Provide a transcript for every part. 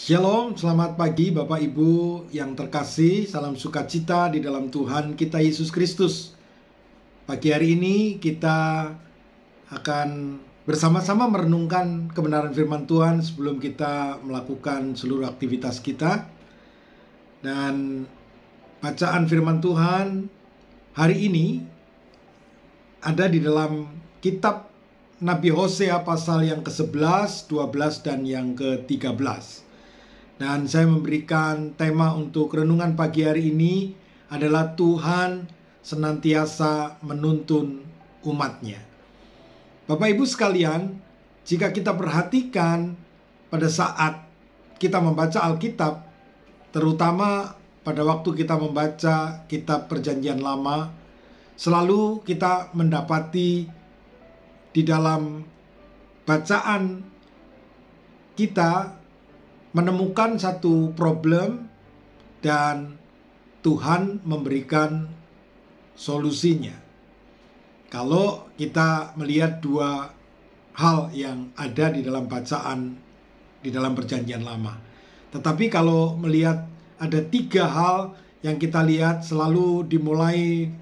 Shalom, selamat pagi Bapak Ibu yang terkasih. Salam sukacita di dalam Tuhan kita Yesus Kristus. Pagi hari ini kita akan bersama-sama merenungkan kebenaran firman Tuhan sebelum kita melakukan seluruh aktivitas kita. Dan bacaan firman Tuhan hari ini ada di dalam kitab Nabi Hosea pasal yang ke-11, 12, dan yang ke-13. Dan saya memberikan tema untuk renungan pagi hari ini adalah Tuhan senantiasa menuntun umatnya. Bapak Ibu sekalian, jika kita perhatikan pada saat kita membaca Alkitab, terutama pada waktu kita membaca kitab Perjanjian Lama, selalu kita mendapati di dalam bacaan kita menemukan satu problem dan Tuhan memberikan solusinya. Kalau kita melihat dua hal yang ada di dalam bacaan di dalam Perjanjian Lama. Tetapi kalau melihat ada tiga hal yang kita lihat selalu dimulai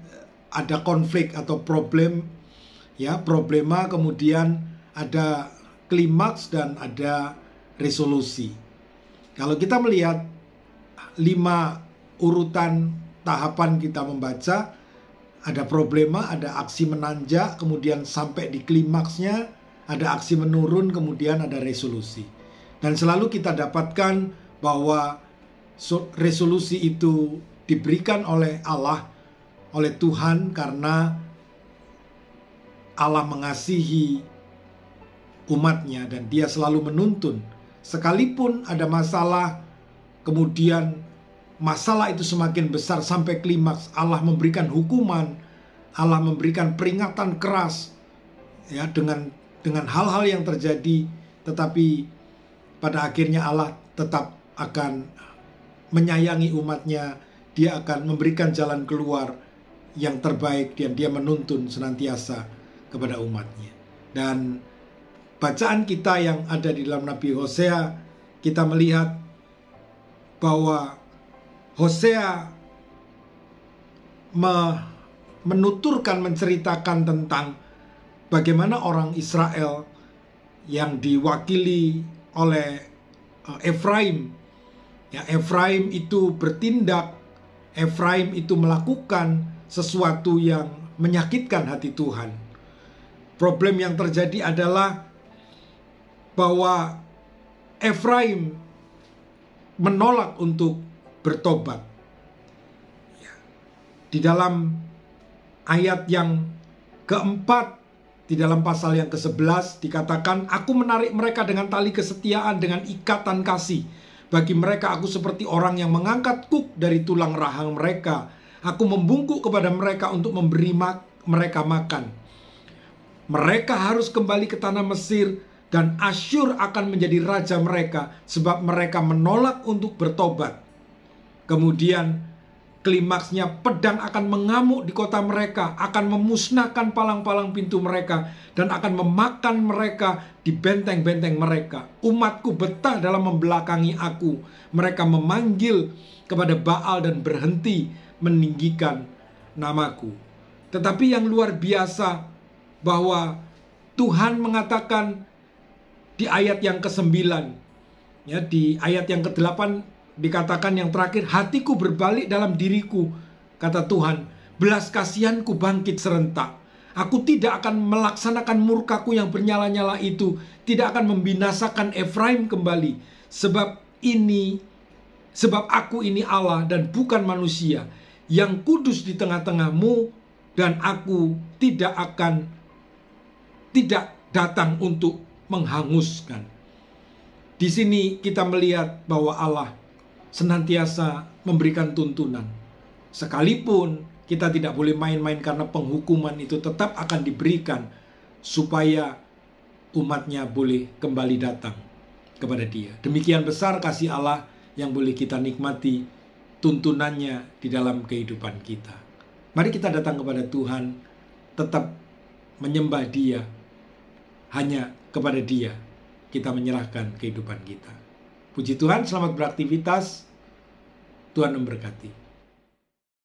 ada konflik atau problem, ya, problema, kemudian ada klimaks dan ada resolusi. Kalau kita melihat 5 urutan tahapan kita membaca, ada problema, ada aksi menanjak, kemudian sampai di klimaksnya, ada aksi menurun, kemudian ada resolusi. Dan selalu kita dapatkan bahwa resolusi itu diberikan oleh Allah, oleh Tuhan, karena Allah mengasihi umatnya dan Dia selalu menuntun. Sekalipun ada masalah, kemudian masalah itu semakin besar sampai klimaks, Allah memberikan hukuman, Allah memberikan peringatan keras, ya, dengan hal-hal yang terjadi, tetapi pada akhirnya Allah tetap akan menyayangi umatnya. Dia akan memberikan jalan keluar yang terbaik dan Dia menuntun senantiasa kepada umatnya. Dan bacaan kita yang ada di dalam Nabi Hosea, kita melihat bahwa Hosea menuturkan, menceritakan tentang bagaimana orang Israel yang diwakili oleh Efraim. Ya, Efraim itu bertindak, Efraim itu melakukan sesuatu yang menyakitkan hati Tuhan. Problem yang terjadi adalah bahwa Efraim menolak untuk bertobat. Di dalam ayat yang keempat, di dalam pasal yang ke-11 dikatakan, "Aku menarik mereka dengan tali kesetiaan, dengan ikatan kasih. Bagi mereka aku seperti orang yang mengangkat kuk dari tulang rahang mereka. Aku membungkuk kepada mereka untuk memberi mereka makan. Mereka harus kembali ke tanah Mesir, dan Asyur akan menjadi raja mereka, sebab mereka menolak untuk bertobat." Kemudian klimaksnya, pedang akan mengamuk di kota mereka, akan memusnahkan palang-palang pintu mereka, dan akan memakan mereka di benteng-benteng mereka. Umatku betah dalam membelakangi aku. Mereka memanggil kepada Baal dan berhenti meninggikan namaku. Tetapi yang luar biasa bahwa Tuhan mengatakan di ayat yang ke-9, ya, di ayat yang ke-8 dikatakan yang terakhir, "Hatiku berbalik dalam diriku," kata Tuhan, "belas kasihanku bangkit serentak. Aku tidak akan melaksanakan murkaku yang bernyala-nyala itu, tidak akan membinasakan Efraim kembali, sebab aku ini Allah dan bukan manusia, yang kudus di tengah-tengahmu, dan aku tidak datang untuk menghanguskan." Di sini kita melihat bahwa Allah senantiasa memberikan tuntunan. Sekalipun kita tidak boleh main-main, karena penghukuman itu tetap akan diberikan supaya umatnya boleh kembali datang kepada Dia. Demikian besar kasih Allah yang boleh kita nikmati tuntunannya di dalam kehidupan kita. Mari kita datang kepada Tuhan, tetap menyembah Dia. Hanya kepada Dia kita menyerahkan kehidupan kita. Puji Tuhan, selamat beraktivitas. Tuhan memberkati.